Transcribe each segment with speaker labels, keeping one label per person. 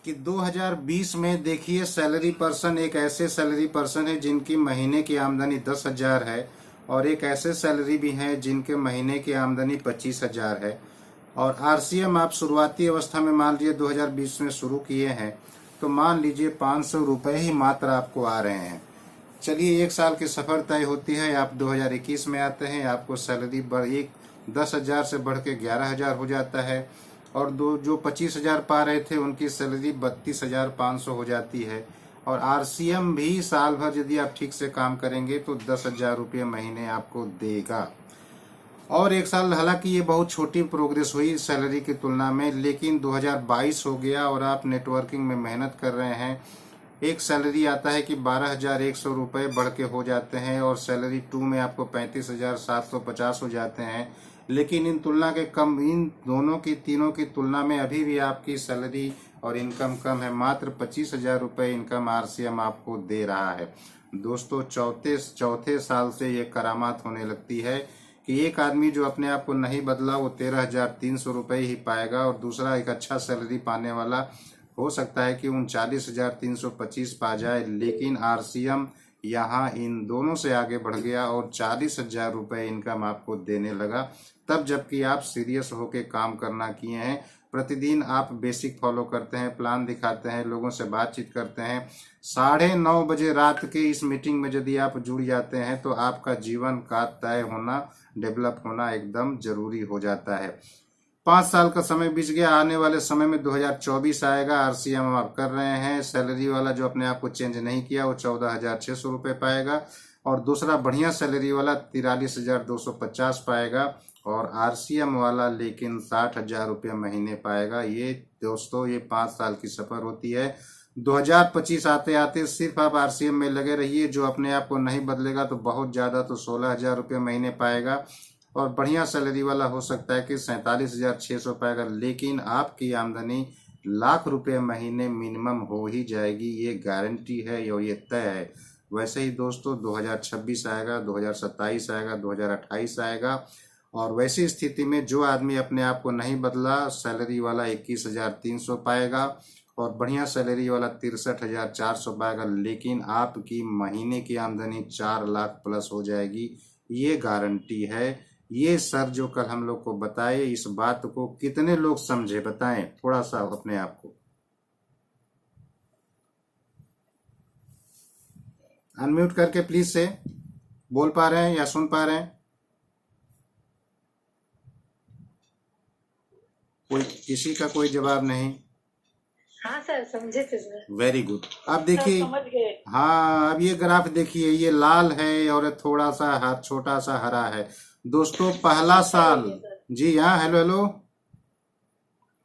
Speaker 1: कि 2020 में देखिए सैलरी पर्सन एक ऐसे सैलरी पर्सन है जिनकी महीने की आमदनी 10,000 है, और एक ऐसे सैलरी भी हैं जिनके महीने की आमदनी 25,000 है। और आरसीएम आप शुरुआती अवस्था में मान लीजिए 2020 में शुरू किए हैं तो मान लीजिए 500 रुपये ही मात्र आपको आ रहे हैं। चलिए 1 साल की सफर तय होती है, आप 2021 में आते हैं, आपको सैलरी बढ़ 10,000 से बढ़ के 11,000 हो जाता है, और दो जो 25,000 पा रहे थे उनकी सैलरी 32,500 हो जाती है। और आरसीएम भी साल भर यदि आप ठीक से काम करेंगे तो 10,000 रुपये महीने आपको देगा। और 1 साल, हालांकि ये बहुत छोटी प्रोग्रेस हुई सैलरी की तुलना में, लेकिन 2022 हो गया और आप नेटवर्किंग में मेहनत कर रहे हैं। एक सैलरी आता है कि 12,100 रुपये बढ़ के हो जाते हैं, और सैलरी 2 में आपको 35,750 हो जाते हैं। लेकिन इन दोनों की तीनों की तुलना में अभी भी आपकी सैलरी और इनकम कम है। मात्र 25,000 रुपये इनकम आरसीएम आपको दे रहा है। दोस्तों चौथे साल से ये करामात होने लगती है कि एक आदमी जो अपने आप को नहीं बदला वो 13,300 रुपये ही पाएगा, और दूसरा एक अच्छा सैलरी पाने वाला हो सकता है कि 39,325 पा जाए। लेकिन आरसीएम यहाँ इन दोनों से आगे बढ़ गया और 40,000 रुपये इनकम आपको देने लगा, तब जबकि आप सीरियस होके काम करना किए हैं। प्रतिदिन आप बेसिक फॉलो करते हैं, प्लान दिखाते हैं, लोगों से बातचीत करते हैं। 9:30 बजे रात के इस मीटिंग में यदि आप जुड़ जाते हैं तो आपका जीवन का तय होना, डेवलप होना एकदम जरूरी हो जाता है। 5 साल का समय बीत गया, आने वाले समय में 2024 आएगा। आरसीएम आप कर रहे हैं, सैलरी वाला जो अपने आप को चेंज नहीं किया वो 14,600 रुपये पाएगा, और दूसरा बढ़िया सैलरी वाला 43,250 पाएगा, और आरसीएम वाला लेकिन 60,000 रुपये महीने पाएगा। ये दोस्तों ये 5 साल की सफर होती है। 2025 आते आते सिर्फ आप आरसीएम में लगे रहिए। जो अपने आप को नहीं बदलेगा तो बहुत ज्यादा तो 16,000 रुपये महीने पाएगा, और बढ़िया सैलरी वाला हो सकता है कि 47,600 पाएगा। लेकिन आपकी आमदनी लाख रुपए महीने मिनिमम हो ही जाएगी, ये गारंटी है और ये तय है। वैसे ही दोस्तों 2026 आएगा, 2027 आएगा, 2028 आएगा, और वैसी स्थिति में जो आदमी अपने आप को नहीं बदला, सैलरी वाला 21,300 पाएगा, और बढ़िया सैलरी वाला 63,400 पाएगा। लेकिन आपकी महीने की आमदनी 4 लाख प्लस हो जाएगी, ये गारंटी है। ये सर जो कल हम लोग को बताए, इस बात को कितने लोग समझे बताएं थोड़ा सा अपने आप को। अनम्यूट करके प्लीज से बोल पा रहे हैं या सुन पा रहे हैं? कोई किसी का कोई जवाब नहीं?
Speaker 2: हाँ सर, समझे सर।
Speaker 1: Very good. अब देखिए,
Speaker 2: समझ गए।
Speaker 1: हाँ अब ये ग्राफ देखिए, ये लाल है और थोड़ा सा छोटा सा हरा है। दोस्तों पहला साल, जी हाँ, हेलो हेलो,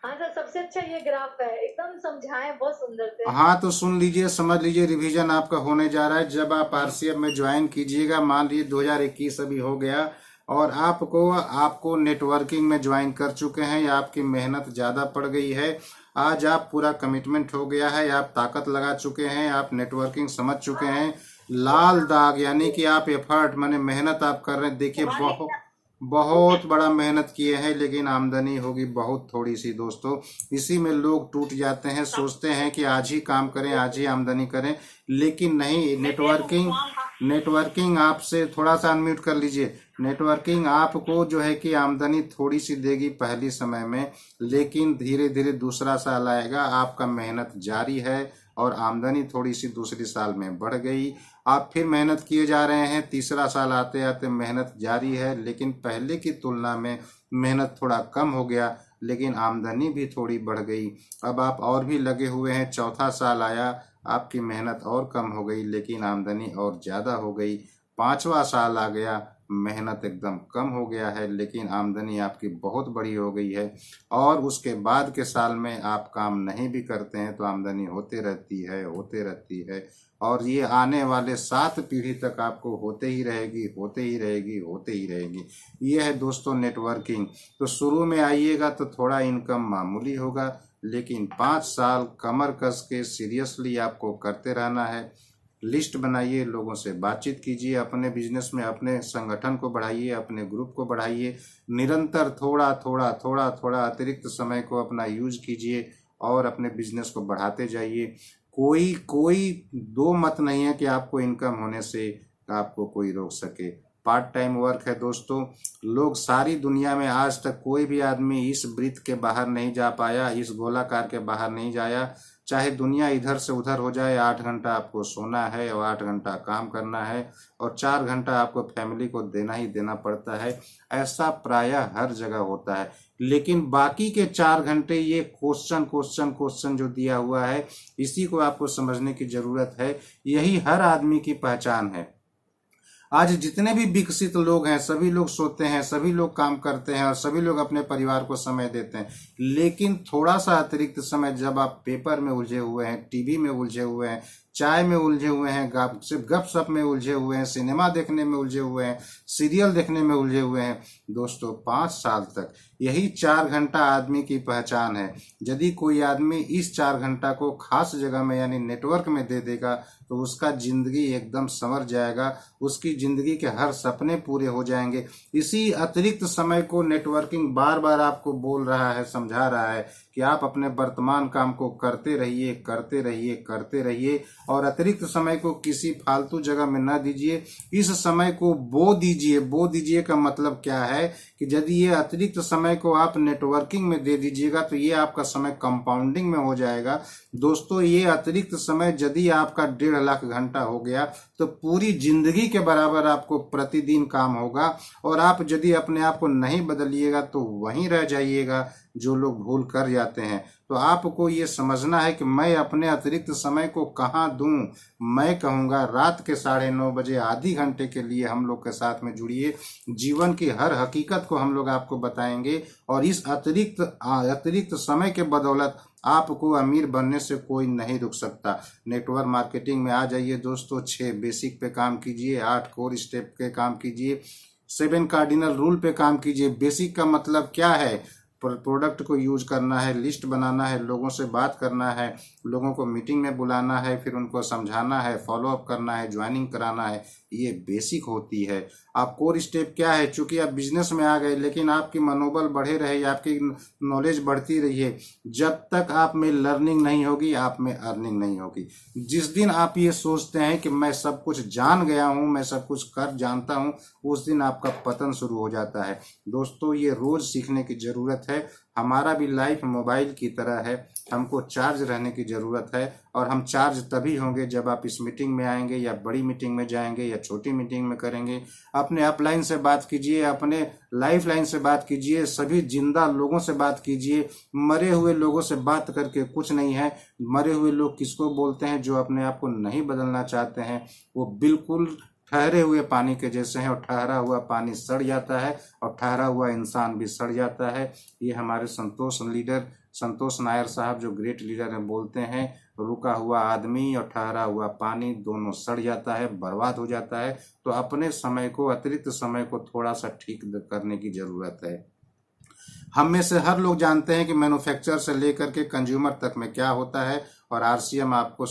Speaker 2: हाँ सर, सबसे अच्छा ये ग्राफ है, एकदम समझाए बहुत सुंदर से।
Speaker 1: हाँ तो सुन लीजिए, समझ लीजिए, रिवीजन आपका होने जा रहा है। जब आप आरसीएम में ज्वाइन कीजिएगा, मान लीजिए 2021 अभी हो गया और आपको नेटवर्किंग में ज्वाइन कर चुके हैं, या आपकी मेहनत ज्यादा पड़ गई है, आज आप पूरा कमिटमेंट हो गया है, आप ताकत लगा चुके हैं, आप नेटवर्किंग समझ चुके हैं। लाल दाग यानी कि आप एफर्ट माने मेहनत आप कर रहे हैं। देखिए बहुत बड़ा मेहनत किए हैं, लेकिन आमदनी होगी बहुत थोड़ी सी। दोस्तों इसी में लोग टूट जाते हैं, सोचते हैं कि आज ही काम करें, आज ही आमदनी करें, लेकिन नहीं। नेटवर्किंग आपसे, थोड़ा सा अनम्यूट कर लीजिए, नेटवर्किंग आपको जो है कि आमदनी थोड़ी सी देगी पहली समय में, लेकिन धीरे धीरे दूसरा साल आएगा, आपका मेहनत जारी है और आमदनी थोड़ी सी दूसरी साल में बढ़ गई। आप फिर मेहनत किए जा रहे हैं, तीसरा साल आते आते मेहनत जारी है, लेकिन पहले की तुलना में मेहनत थोड़ा कम हो गया, लेकिन आमदनी भी थोड़ी बढ़ गई। अब आप और भी लगे हुए हैं, चौथा साल आया, आपकी मेहनत और कम हो गई, लेकिन आमदनी और ज़्यादा हो गई। पांचवा साल आ गया, मेहनत एकदम कम हो गया है, लेकिन आमदनी आपकी बहुत बड़ी हो गई है। और उसके बाद के साल में आप काम नहीं भी करते हैं तो आमदनी होते रहती है, और ये आने वाले 7 पीढ़ी तक आपको होते ही रहेगी। ये है दोस्तों नेटवर्किंग। तो शुरू में आइएगा तो थोड़ा इनकम मामूली होगा, लेकिन 5 साल कमर कस के सीरियसली आपको करते रहना है। लिस्ट बनाइए, लोगों से बातचीत कीजिए, अपने बिजनेस में अपने संगठन को बढ़ाइए, अपने ग्रुप को बढ़ाइए, निरंतर थोड़ा थोड़ा अतिरिक्त समय को अपना यूज कीजिए, और अपने बिजनेस को बढ़ाते जाइए। कोई कोई दो मत नहीं है कि आपको इनकम होने से आपको कोई रोक सके। पार्ट टाइम वर्क है दोस्तों। लोग सारी दुनिया में आज तक कोई भी आदमी इस वृत्त के बाहर नहीं जा पाया, इस गोलाकार के बाहर नहीं जाया। चाहे दुनिया इधर से उधर हो जाए, 8 घंटा आपको सोना है और 8 घंटा काम करना है और 4 घंटा आपको फैमिली को देना ही देना पड़ता है। ऐसा प्रायः हर जगह होता है। लेकिन बाकी के 4 घंटे ये क्वेश्चन क्वेश्चन क्वेश्चन जो दिया हुआ है, इसी को आपको समझने की जरूरत है। यही हर आदमी की पहचान है। आज जितने भी विकसित लोग हैं, सभी लोग सोते हैं, सभी लोग काम करते हैं और सभी लोग अपने परिवार को समय देते हैं। लेकिन थोड़ा सा अतिरिक्त समय जब आप पेपर में उलझे हुए हैं, टीवी में उलझे हुए हैं, चाय में उलझे हुए हैं, सिर्फ गपशप में उलझे हुए हैं, सिनेमा देखने में उलझे हुए हैं, सीरियल देखने में उलझे हुए हैं दोस्तों, 5 साल तक यही 4 घंटा आदमी की पहचान है। यदि कोई आदमी इस 4 घंटा को खास जगह में यानी नेटवर्क में दे देगा तो उसका जिंदगी एकदम संवर जाएगा, उसकी जिंदगी के हर सपने पूरे हो जाएंगे। इसी अतिरिक्त समय को नेटवर्किंग बार बार आपको बोल रहा है, समझा रहा है कि आप अपने वर्तमान काम को करते रहिए, करते रहिए, करते रहिए और अतिरिक्त समय को किसी फालतू जगह में न दीजिए। इस समय को बो दीजिए। बो दीजिए का मतलब क्या है कि यदि ये अतिरिक्त समय को आप नेटवर्किंग में दे दीजिएगा तो ये आपका समय कंपाउंडिंग में हो जाएगा। दोस्तों, ये अतिरिक्त समय यदि आपका 1.5 लाख घंटा हो गया तो पूरी जिंदगी के बराबर आपको प्रतिदिन काम होगा। और आप यदि अपने आप को नहीं बदलिएगा तो वहीं रह जाइएगा जो लोग भूल कर जाते हैं। तो आपको ये समझना है कि मैं अपने अतिरिक्त समय को कहाँ दूं। मैं कहूँगा रात के 9:30 बजे आधे घंटे के लिए हम लोग के साथ में जुड़िए। जीवन की हर हकीकत को हम लोग आपको बताएंगे और इस अतिरिक्त समय के बदौलत आपको अमीर बनने से कोई नहीं रुक सकता। नेटवर्क मार्केटिंग में आ जाइए दोस्तों। 6 बेसिक पे काम कीजिए, 8 कोर स्टेप पे काम कीजिए, 7 कार्डिनल रूल पे काम कीजिए। बेसिक का मतलब क्या है? प्रोडक्ट को यूज करना है, लिस्ट बनाना है, लोगों से बात करना है, लोगों को मीटिंग में बुलाना है, फिर उनको समझाना है, फॉलो अप करना है, ज्वाइनिंग कराना है, ये बेसिक होती है। आप कोर स्टेप क्या है? चूंकि आप बिजनेस में आ गए लेकिन आपकी मनोबल बढ़े रहे, आपकी नॉलेज बढ़ती रही है। जब तक आप में लर्निंग नहीं होगी आप में अर्निंग नहीं होगी। जिस दिन आप ये सोचते हैं कि मैं सब कुछ जान गया हूँ, मैं सब कुछ कर जानता हूँ, उस दिन आपका पतन शुरू हो जाता है। दोस्तों, ये रोज सीखने की जरूरत है। हमारा भी लाइफ मोबाइल की तरह है, हमको चार्ज रहने की ज़रूरत है और हम चार्ज तभी होंगे जब आप इस मीटिंग में आएंगे या बड़ी मीटिंग में जाएंगे या छोटी मीटिंग में करेंगे। अपने अपलाइन से बात कीजिए, अपने लाइफ लाइन से बात कीजिए, सभी जिंदा लोगों से बात कीजिए। मरे हुए लोगों से बात करके कुछ नहीं है। मरे हुए लोग किसको बोलते हैं? जो अपने आप को नहीं बदलना चाहते हैं। वो बिल्कुल ठहरे हुए पानी के जैसे हैं और ठहरा हुआ पानी सड़ जाता है और ठहरा हुआ इंसान भी सड़ जाता है। ये हमारे संतोष नायर साहब जो ग्रेट लीडर हैं बोलते हैं, रुका हुआ आदमी और ठहरा हुआ पानी दोनों सड़ जाता है, बर्बाद हो जाता है। तो अपने समय को, अतिरिक्त समय को थोड़ा सा ठीक करने की जरूरत है। हम में से हर लोग जानते हैं कि मैन्युफैक्चर से लेकर के कंज्यूमर तक में क्या होता है और आरसीएम आपको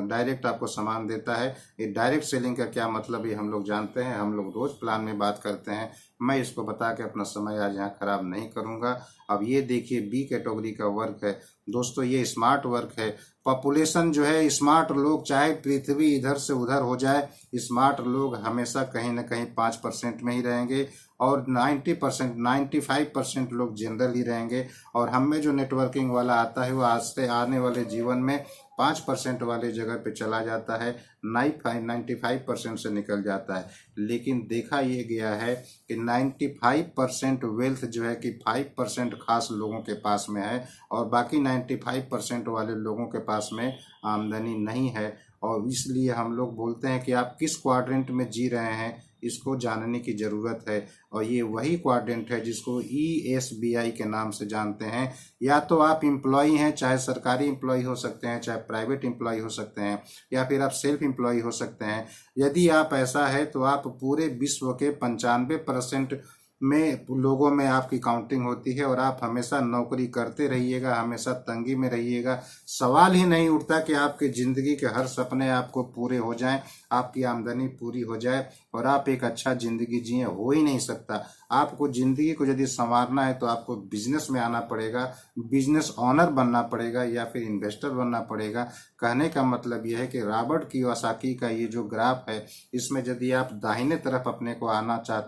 Speaker 1: डायरेक्ट आपको सामान देता है। ये डायरेक्ट सेलिंग का क्या मतलब ये हम लोग जानते हैं। हम लोग रोज प्लान में बात करते हैं। मैं इसको बता के अपना समय आज यहाँ खराब नहीं करूँगा। अब ये देखिए बी कैटेगरी का वर्क है दोस्तों, ये स्मार्ट वर्क है। पॉपुलेशन जो है, स्मार्ट लोग, चाहे पृथ्वी इधर से उधर हो जाए, स्मार्ट लोग हमेशा कहीं ना कहीं 5% में ही रहेंगे और 90% 95% लोग जनरल ही रहेंगे। और हम में जो नेटवर्किंग वाला आता है वो आज से आने वाले जीवन में 5% वाले जगह पे चला जाता है, 95% से निकल जाता है। लेकिन देखा ये गया है कि 95% वेल्थ जो है कि 5% खास लोगों के पास में है और बाकी 95% वाले लोगों के पास में आमदनी नहीं है। और इसलिए हम लोग बोलते हैं कि आप किस क्वाड्रेंट में जी रहे हैं, इसको जानने की ज़रूरत है। और ये वही क्वाड्रेंट है जिसको ESBI के नाम से जानते हैं। या तो आप एम्प्लॉई हैं, चाहे सरकारी एम्प्लॉई हो सकते हैं, चाहे प्राइवेट एम्प्लॉई हो सकते हैं, या फिर आप सेल्फ एम्प्लॉई हो सकते हैं। यदि आप ऐसा है तो आप पूरे विश्व के 95% में लोगों में आपकी काउंटिंग होती है और आप हमेशा नौकरी करते रहिएगा, हमेशा तंगी में रहिएगा। सवाल ही नहीं उठता कि आपकी ज़िंदगी के हर सपने आपको पूरे हो जाएं, आपकी आमदनी पूरी हो जाए और आप एक अच्छा ज़िंदगी जिए, हो ही नहीं सकता। आपको ज़िंदगी को यदि संवारना है तो आपको बिजनेस में आना पड़ेगा, बिजनेस ऑनर बनना पड़ेगा या फिर इन्वेस्टर बनना पड़ेगा। कहने का मतलब यह है कि रॉबर्ट कियोसाकी का ये जो ग्राफ है, इसमें यदि आप दाहिने तरफ अपने को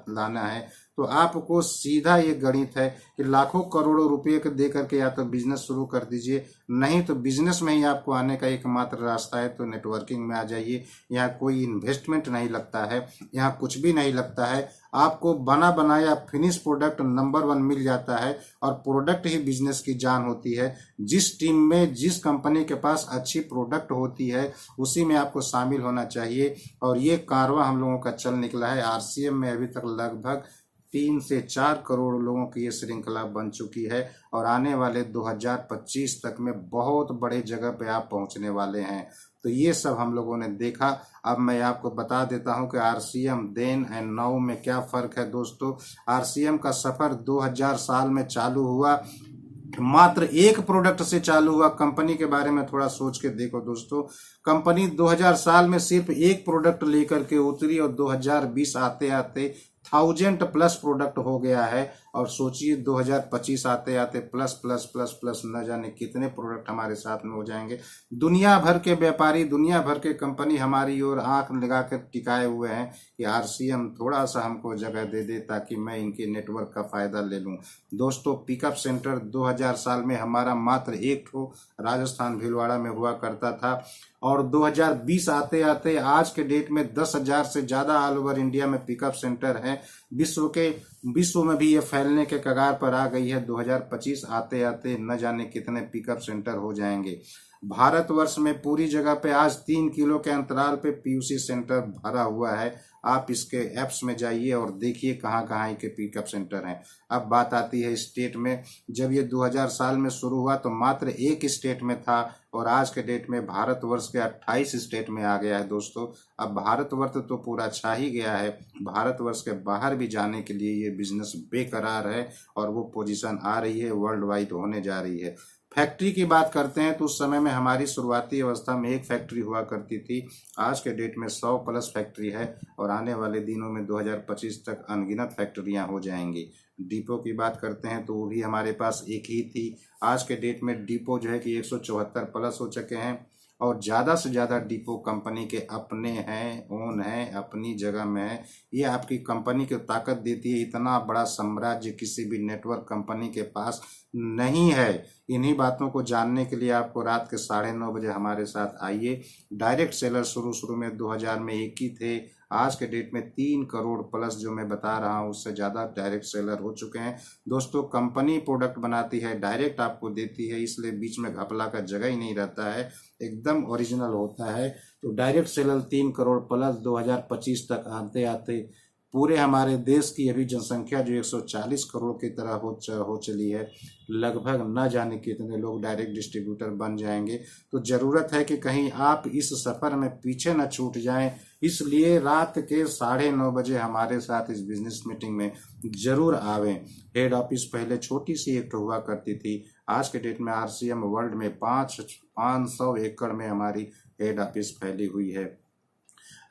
Speaker 1: लाना है तो आपको सीधा ये गणित है कि लाखों करोड़ों रुपए दे करके या तो बिजनेस शुरू कर दीजिए, नहीं तो बिजनेस में ही आपको आने का एकमात्र रास्ता है तो नेटवर्किंग में आ जाइए। यहाँ कोई इन्वेस्टमेंट नहीं लगता है, यहाँ कुछ भी नहीं लगता है, आपको बना बनाया फिनिश प्रोडक्ट नंबर 1 मिल जाता है और प्रोडक्ट ही बिजनेस की जान होती है। जिस टीम में, जिस कंपनी के पास अच्छी प्रोडक्ट होती है उसी में आपको शामिल होना चाहिए। और ये कारवां हम लोगों का चल निकला है। आरसीएम में अभी तक लगभग 3 से 4 करोड़ लोगों की ये श्रृंखला बन चुकी है और आने वाले 2025 तक में बहुत बड़े जगह पे आप पहुंचने वाले हैं। तो ये सब हम लोगों ने देखा। अब मैं आपको बता देता हूं कि आरसीएम देन एंड नाउ में क्या फ़र्क है दोस्तों। आरसीएम का सफ़र 2000 साल में चालू हुआ, मात्र एक प्रोडक्ट से चालू हुआ। कंपनी के बारे में थोड़ा सोच के देखो दोस्तों, कंपनी 2000 साल में सिर्फ एक प्रोडक्ट लेकर के उतरी और 2020 आते आते 1000+ प्रोडक्ट हो गया है। और सोचिए 2025 आते आते प्लस प्लस प्लस प्लस न जाने कितने प्रोडक्ट हमारे साथ में हो जाएंगे। दुनिया भर के व्यापारी, दुनिया भर के कंपनी हमारी ओर आंख लगा कर टिकाए हुए हैं कि आरसीएम थोड़ा सा हमको जगह दे दे ताकि मैं इनके नेटवर्क का फायदा ले लूं। दोस्तों पिकअप सेंटर 2000 साल में हमारा मात्र एक ठो राजस्थान भीलवाड़ा में हुआ करता था और 2020 आते आते आज के डेट में 10,000 से ज़्यादा ऑल ओवर इंडिया में पिकअप सेंटर है। विश्व में भी ये फैलने के कगार पर आ गई है। 2025 आते आते न जाने कितने पिकअप सेंटर हो जाएंगे। भारतवर्ष में पूरी जगह पे आज 3 किलो के अंतराल पे पीयूसी सेंटर भरा हुआ है। आप इसके ऐप्स में जाइए और देखिए कहाँ कहाँ के पिकअप सेंटर हैं। अब बात आती है स्टेट में। जब ये 2000 साल में शुरू हुआ तो मात्र एक स्टेट में था और आज के डेट में भारतवर्ष के 28 स्टेट में आ गया है दोस्तों। अब भारतवर्ष तो पूरा छा ही गया है, भारतवर्ष के बाहर भी जाने के लिए ये बिजनेस बेकरार है और वो पोजीशन आ रही है, वर्ल्ड वाइड होने जा रही है। फैक्ट्री की बात करते हैं तो उस समय में हमारी शुरुआती अवस्था में एक फैक्ट्री हुआ करती थी। आज के डेट में 100+ फैक्ट्री है और आने वाले दिनों में 2025 तक अनगिनत फैक्ट्रियां हो जाएंगी। डिपो की बात करते हैं तो वो भी हमारे पास एक ही थी। आज के डेट में डिपो जो है कि 174+ हो चुके हैं और ज़्यादा से ज़्यादा डिपो कंपनी के अपने हैं, ओन हैं, अपनी जगह में है। ये आपकी कंपनी को ताकत देती है। इतना बड़ा साम्राज्य किसी भी नेटवर्क कंपनी के पास नहीं है। इन्हीं बातों को जानने के लिए आपको रात के 9:30 बजे हमारे साथ आइए। डायरेक्ट सेलर शुरू में 2000 में एक ही थे, आज के डेट में 3 करोड़ प्लस जो मैं बता रहा हूँ उससे ज़्यादा डायरेक्ट सेलर हो चुके हैं। दोस्तों कंपनी प्रोडक्ट बनाती है, डायरेक्ट आपको देती है, इसलिए बीच में घपला का जगह ही नहीं रहता है, एकदम ओरिजिनल होता है। तो डायरेक्ट सेलर 3 करोड़ प्लस 2025 तक आते आते पूरे हमारे देश की अभी जनसंख्या जो 140 करोड़ की तरह हो चली है, लगभग न जाने कितने लोग डायरेक्ट डिस्ट्रीब्यूटर बन जाएंगे। तो ज़रूरत है कि कहीं आप इस सफ़र में पीछे न छूट जाएं, इसलिए रात के 9:30 बजे हमारे साथ इस बिजनेस मीटिंग में ज़रूर आवें। हेड ऑफिस पहले छोटी सी एक हुआ करती थी, आज के डेट में आरसीएम वर्ल्ड में 500 एकड़ में हमारी हेड ऑफिस फैली हुई है।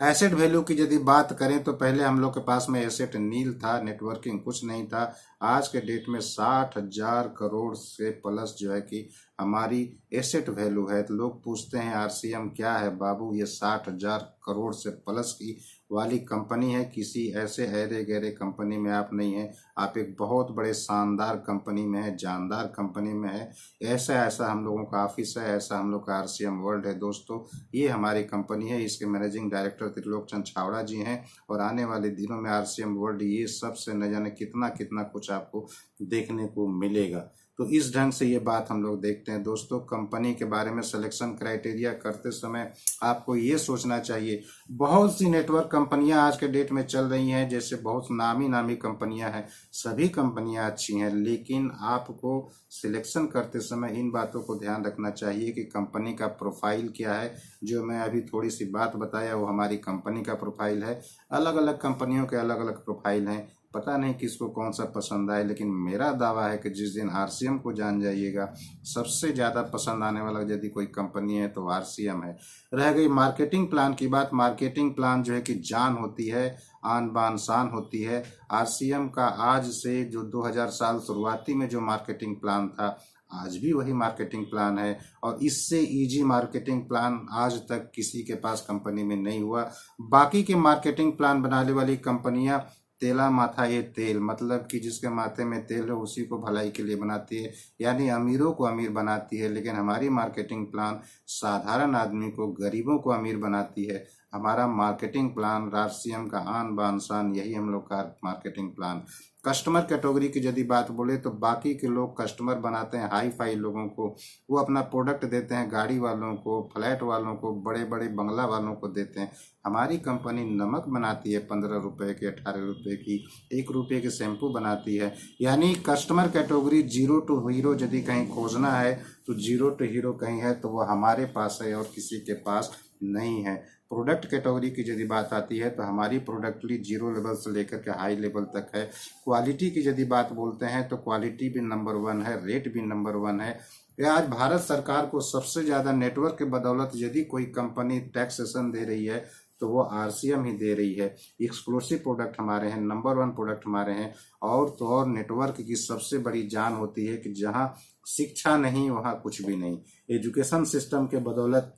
Speaker 1: एसेट वैल्यू की यदि बात करें तो पहले हम लोग के पास में एसेट नील था, नेटवर्किंग कुछ नहीं था। आज के डेट में 60,000 करोड़ से प्लस जो है कि हमारी एसेट वैल्यू है। तो लोग पूछते हैं आरसीएम क्या है बाबू, ये 60,000 करोड़ से प्लस की वाली कंपनी है, किसी ऐसे ऐरे गहरे कंपनी में आप नहीं हैं, आप एक बहुत बड़े शानदार कंपनी में है, जानदार कंपनी में है। ऐसा हम लोगों का ऑफिस है, ऐसा हम लोग का आरसीएम वर्ल्ड है दोस्तों। ये हमारी कंपनी है, इसके मैनेजिंग डायरेक्टर त्रिलोक चंद छावड़ा जी हैं और आने वाले दिनों में आरसीएम वर्ल्ड ये सबसे न जाने कितना कितना कुछ आपको देखने को मिलेगा। तो इस ढंग से ये बात हम लोग देखते हैं दोस्तों। कंपनी के बारे में सिलेक्शन क्राइटेरिया करते समय आपको ये सोचना चाहिए, बहुत सी नेटवर्क कंपनियां आज के डेट में चल रही हैं, जैसे बहुत नामी कंपनियां हैं, सभी कंपनियां अच्छी हैं, लेकिन आपको सिलेक्शन करते समय इन बातों को ध्यान रखना चाहिए कि कंपनी का प्रोफाइल क्या है। जो मैं अभी थोड़ी सी बात बताया वो हमारी कंपनी का प्रोफाइल है। अलग अलग कंपनियों के अलग अलग प्रोफाइल हैं। पता नहीं किसको कौन सा पसंद आए, लेकिन मेरा दावा है कि जिस दिन आरसीएम को जान जाइएगा, सबसे ज़्यादा पसंद आने वाला यदि कोई कंपनी है तो आरसीएम है। रह गई मार्केटिंग प्लान की बात, मार्केटिंग प्लान जो है कि जान होती है, आन बान शान होती है। आरसीएम का आज से जो 2000 साल शुरुआती में जो मार्केटिंग प्लान था, आज भी वही मार्केटिंग प्लान है, और इससे इजी मार्केटिंग प्लान आज तक किसी के पास कंपनी में नहीं हुआ। बाकी के मार्केटिंग प्लान बनाने वाली कंपनियां तेला माथा ये तेल, मतलब कि जिसके माथे में तेल है उसी को भलाई के लिए बनाती है, यानी अमीरों को अमीर बनाती है। लेकिन हमारी मार्केटिंग प्लान साधारण आदमी को, गरीबों को अमीर बनाती है। हमारा मार्केटिंग प्लान आरसीएम का आन बान शान, यही हम लोग का मार्केटिंग प्लान। कस्टमर कैटेगरी की यदि बात बोले तो बाकी के लोग कस्टमर बनाते हैं हाई फाई लोगों को, वो अपना प्रोडक्ट देते हैं गाड़ी वालों को, फ्लैट वालों को, बड़े बड़े बंगला वालों को देते हैं। हमारी कंपनी नमक बनाती है 15 रुपए की, 18 रुपए की, 1 रुपये की शैम्पू बनाती है। यानी customer category zero to hero यदि कहीं खोजना है तो जीरो टू हीरो कहीं है तो वह हमारे पास है और किसी के पास नहीं है। प्रोडक्ट कैटेगरी की यदि बात आती है तो हमारी प्रोडक्टली जीरो लेवल से लेकर के हाई लेवल तक है। क्वालिटी की यदि बात बोलते हैं तो क्वालिटी भी नंबर 1 है, रेट भी नंबर 1 है। आज भारत सरकार को सबसे ज़्यादा नेटवर्क के बदौलत यदि कोई कंपनी टैक्सेशन दे रही है तो वो आरसीएम ही दे रही है। एक्सक्लूसिव प्रोडक्ट हमारे हैं, नंबर 1 प्रोडक्ट हमारे हैं। और तो और नेटवर्क की सबसे बड़ी जान होती है कि जहाँ शिक्षा नहीं वहाँ कुछ भी नहीं। एजुकेशन सिस्टम के बदौलत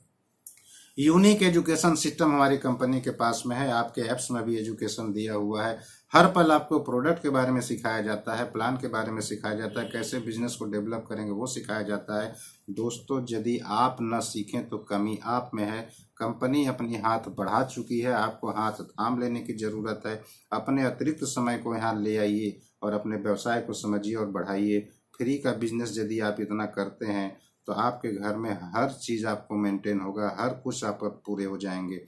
Speaker 1: यूनिक एजुकेशन सिस्टम हमारी कंपनी के पास में है। आपके ऐप्स में भी एजुकेशन दिया हुआ है। हर पल आपको प्रोडक्ट के बारे में सिखाया जाता है, प्लान के बारे में सिखाया जाता है, कैसे बिजनेस को डेवलप करेंगे वो सिखाया जाता है। दोस्तों, यदि आप न सीखें तो कमी आप में है। कंपनी अपनी हाथ बढ़ा चुकी है, आपको हाथ थाम लेने की ज़रूरत है। अपने अतिरिक्त समय को यहाँ ले आइए और अपने व्यवसाय को समझिए और बढ़ाइए। फ्री का बिजनेस यदि आप इतना करते हैं तो आपके घर में हर चीज़ आपको मेंटेन होगा, हर कुछ आप पूरे हो जाएंगे।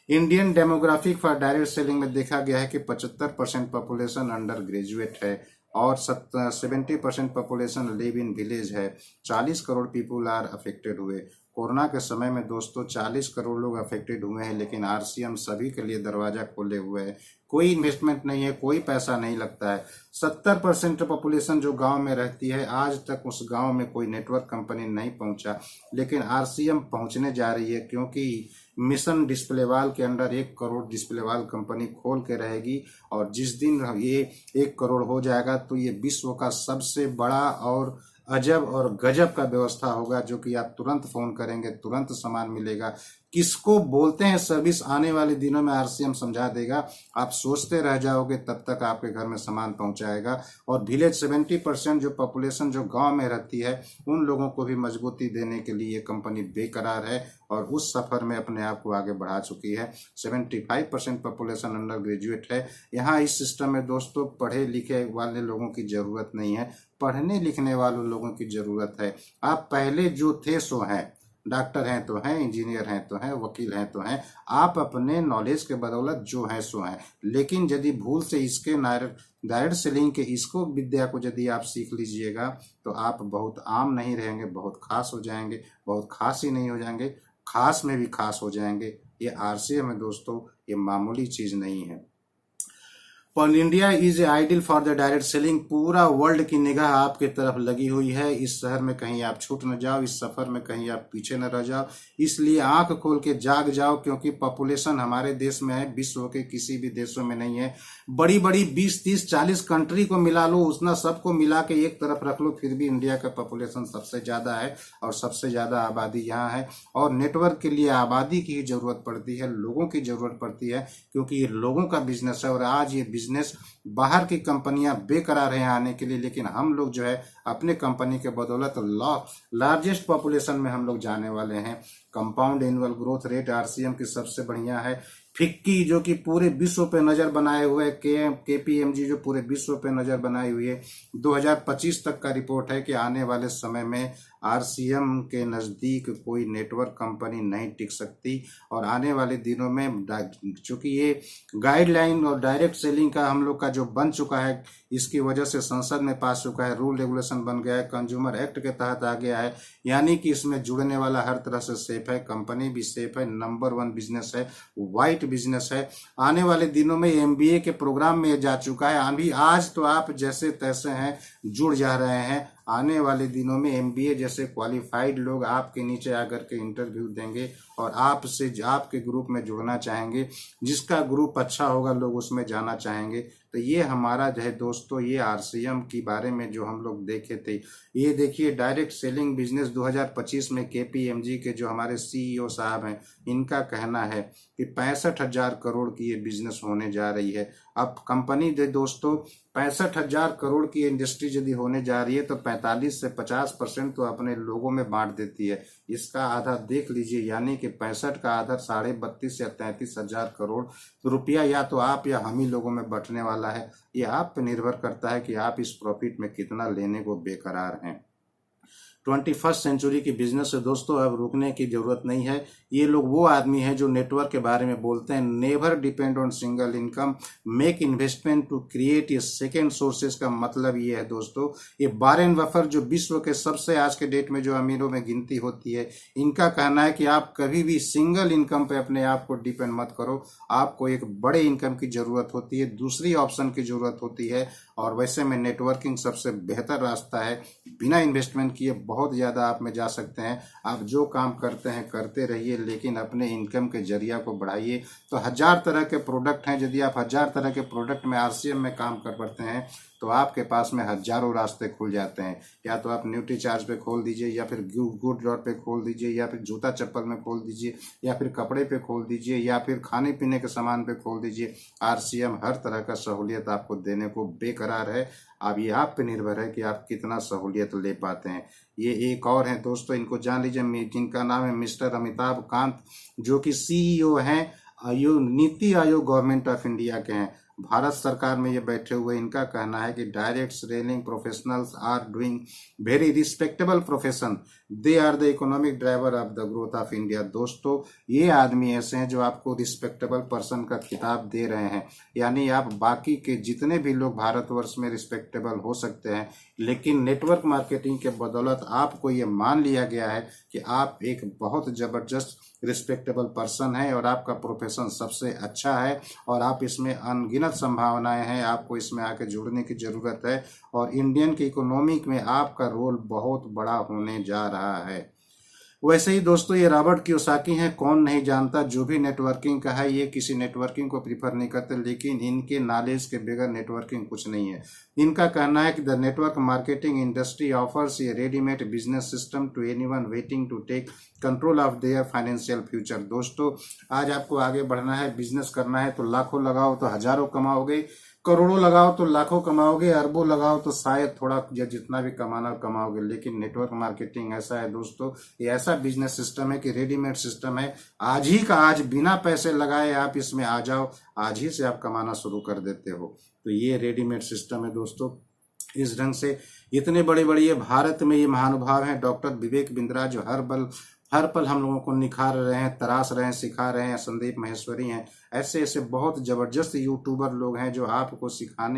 Speaker 1: Indian demographic for direct selling में देखा गया है कि 75% पॉपुलेशन अंडर ग्रेजुएट है और 70% पॉपुलेशन लिव इन विलेज है। 40 करोड़ पीपुल आर अफेक्टेड हुए। कोरोना के समय में दोस्तों 40 करोड़ लोग अफेक्टेड हुए हैं, लेकिन आरसीएम सभी के लिए दरवाजा खोले हुए है। कोई इन्वेस्टमेंट नहीं है, कोई पैसा नहीं लगता है। 70% पॉपुलेशन जो गांव में रहती है, आज तक उस गांव में कोई नेटवर्क कंपनी नहीं पहुंचा, लेकिन आरसीएम पहुंचने जा रही है, क्योंकि मिशन डिस्प्लेवाल के अंडर 1 करोड़ डिस्प्लेवाल कंपनी खोल के रहेगी। और जिस दिन ये 1 करोड़ हो जाएगा तो ये विश्व का सबसे बड़ा और अजब और गजब का व्यवस्था होगा, जो कि आप तुरंत फोन करेंगे तुरंत सामान मिलेगा। किसको बोलते हैं सर्विस, आने वाले दिनों में आरसीएम समझा देगा। आप सोचते रह जाओगे, तब तक आपके घर में सामान पहुंचाएगा। और विलेज 70% जो पॉपुलेशन जो गांव में रहती है, उन लोगों को भी मजबूती देने के लिए ये कंपनी बेकरार है और उस सफर में अपने आप को आगे बढ़ा चुकी है। 75% पॉपुलेशन अंडर ग्रेजुएट है। यहाँ इस सिस्टम में दोस्तों पढ़े लिखे वाले लोगों की जरूरत नहीं है, पढ़ने लिखने वाले लोगों की जरूरत है। आप पहले जो थे सो हैं, डॉक्टर हैं तो हैं, इंजीनियर हैं तो हैं, वकील हैं तो हैं। आप अपने नॉलेज के बदौलत जो हैं सो हैं। लेकिन यदि भूल से इसके डायरेक्ट सेलिंग के इसको विद्या को यदि आप सीख लीजिएगा तो आप बहुत आम नहीं रहेंगे, बहुत खास हो जाएंगे। बहुत खास ही नहीं हो जाएंगे, खास में भी खास हो जाएंगे। ये आरसीएम है दोस्तों, ये मामूली चीज नहीं है। पर India is a ideal for the direct selling. पूरा वर्ल्ड की निगाह आपके तरफ लगी हुई है। इस शहर में कहीं आप छूट न जाओ, इस सफर में कहीं आप पीछे न रह जाओ। इसलिए आंख खोल के जाग जाओ, क्योंकि पॉपुलेशन हमारे देश में है, विश्व के किसी भी देशों में नहीं है। बड़ी बड़ी 20, 30, 40 कंट्री को मिला लो, उसना सबको मिला के एक तरफ रख लो, फिर भी इंडिया का पॉपुलेशन सबसे ज्यादा है और सबसे ज्यादा आबादी यहाँ है। और नेटवर्क के लिए आबादी की ही जरूरत पड़ती है, लोगों की जरूरत पड़ती है, क्योंकि ये लोगों का बिजनेस है। और आज ये बिजनेस बाहर की कंपनियां बेकरार हैं आने के लिए, लेकिन हम लोग जो है अपने कंपनी के बदौलत लार्जेस्ट पॉपुलेशन में हम लोग जाने वाले हैं। Compound annual growth rate RCM की सबसे बढ़िया है। फिक्की जो कि पूरे विश्व पे नजर बनाए हुए, केपीएमजी जो पूरे विश्व पे नजर बनाई हुई है, 2025 तक का रिपोर्ट है कि आने वाले समय में आरसीएम के नजदीक कोई नेटवर्क कंपनी नहीं टिक सकती। और आने वाले दिनों में चूंकि ये गाइडलाइन और डायरेक्ट सेलिंग का हम लोग का जो बन चुका है, इसकी वजह से संसद में पास चुका है, रूल रेगुलेशन बन गया है, कंज्यूमर एक्ट के तहत आ गया है, यानी कि इसमें जुड़ने वाला हर तरह से सेफ है, कंपनी भी सेफ है, नंबर 1 बिजनेस है, व्हाइट राइट बिजनेस है। आने वाले दिनों में एमबीए के प्रोग्राम में जा चुका है। अभी आज तो आप जैसे तैसे हैं, जुड़ जा रहे हैं। आने वाले दिनों में एमबीए जैसे क्वालिफाइड लोग आपके नीचे आकर के इंटरव्यू देंगे और आपसे आपके ग्रुप में जुड़ना चाहेंगे। जिसका ग्रुप अच्छा होगा लोग उसमें जाना चाहेंगे। तो ये हमारा जो है दोस्तों, ये आरसीएम के बारे में जो हम लोग देखे थे, ये देखिए डायरेक्ट सेलिंग बिजनेस 2025 में केपीएमजी के जो हमारे सीईओ साहब हैं, इनका कहना है कि 65,000 करोड़ की ये बिजनेस होने जा रही है। अब कंपनी दे दोस्तों 65,000 करोड़ की इंडस्ट्री यदि होने जा रही है तो 45 से 50% तो अपने लोगों में बांट देती है। इसका आधा देख लीजिए, यानी कि 65 का आधा 32.5 या 33,000 करोड़ रुपया या तो आप या हम ही लोगों में बंटने वाला है। ये आप पे निर्भर करता है कि आप इस प्रॉफिट में कितना लेने को बेकरार हैं। 21st सेंचुरी की बिजनेस है दोस्तों, अब रुकने की जरूरत नहीं है। ये लोग वो आदमी हैं जो नेटवर्क के बारे में बोलते हैं। Never depend on single income, make investment to create ये सेकेंड सोर्सेज का मतलब ये है दोस्तों। ये वॉरेन बफेट जो विश्व के सबसे आज के डेट में जो अमीरों में गिनती होती है, इनका कहना है कि आप कभी भी सिंगल इनकम पे अपने आप को डिपेंड मत करो। आपको एक बड़े इनकम की जरूरत होती है, दूसरी ऑप्शन की जरूरत होती है। और वैसे में नेटवर्किंग सबसे बेहतर रास्ता है। बिना इन्वेस्टमेंट किए बहुत ज़्यादा आप में जा सकते हैं। आप जो काम करते हैं करते रहिए, लेकिन अपने इनकम के जरिया को बढ़ाइए। तो 1000 तरह के प्रोडक्ट हैं। यदि आप 1000 तरह के प्रोडक्ट में आरसीएम में काम कर पड़ते हैं तो आपके पास में हजारों रास्ते खुल जाते हैं। या तो आप न्यूट्री चार्ज पे खोल दीजिए, या फिर गुड डॉट पे खोल दीजिए, या फिर जूता चप्पल में खोल दीजिए, या फिर कपड़े पे खोल दीजिए, या फिर खाने पीने के सामान पे खोल दीजिए। आरसीएम हर तरह का सहूलियत आपको देने को बेकरार है। अब ये आप पे निर्भर है कि आप कितना सहूलियत ले पाते हैं। ये एक और हैं दोस्तों, इनको जान लीजिए, जिनका नाम है मिस्टर अमिताभ कांत, जो कि सीईओ हैं NITI Aayog government of India के हैं। भारत सरकार में ये बैठे हुए। इनका कहना है कि direct selling professionals are doing very respectable profession, they are the economic driver of the growth of India. दोस्तों ये आदमी ऐसे हैं जो आपको रिस्पेक्टेबल पर्सन का खिताब दे रहे हैं। यानी आप बाकी के जितने भी लोग भारतवर्ष में रिस्पेक्टेबल हो सकते हैं, लेकिन नेटवर्क मार्केटिंग के बदौलत आपको ये मान लिया गया है कि आप एक बहुत जबरदस्त रिस्पेक्टेबल पर्सन है और आपका प्रोफेशन सबसे अच्छा है और आप इसमें अनगिनत संभावनाएं हैं। आपको इसमें आके जुड़ने की जरूरत है और इंडियन की इकोनॉमिक में आपका रोल बहुत बड़ा होने जा रहा है। वैसे ही दोस्तों ये रॉबर्ट कियोसाकी हैं, कौन नहीं जानता। जो भी नेटवर्किंग का है, ये किसी नेटवर्किंग को प्रीफर नहीं करते, लेकिन इनके नॉलेज के बगैर नेटवर्किंग कुछ नहीं है। इनका कहना है कि the network marketing industry offers a readymade business system to anyone waiting to take control of their financial future. दोस्तों आज आपको आगे बढ़ना है, बिजनेस करना है तो लाखों लगाओ तो हजारों कमाओगे, करोड़ों लगाओ तो लाखों कमाओगे, अरबों लगाओ तो शायद थोड़ा या जितना भी कमाना कमाओगे। लेकिन नेटवर्क मार्केटिंग ऐसा है दोस्तों, ये ऐसा बिजनेस सिस्टम है कि रेडीमेड सिस्टम है। आज ही का आज बिना पैसे लगाए आप इसमें आ जाओ, आज ही से आप कमाना शुरू कर देते हो। तो ये रेडीमेड सिस्टम है दोस्तों। इस ढंग से इतने बड़े बड़े ये भारत में ये महानुभाव हैं, डॉक्टर विवेक बिंद्रा, जो हर पल हम लोगों को निखार रहे हैं, तराश रहे हैं, सिखा रहे हैं। संदीप माहेश्वरी हैं, ऐसे ऐसे बहुत जबरदस्त यूट्यूबर लोग हैं जो आपको सिखाने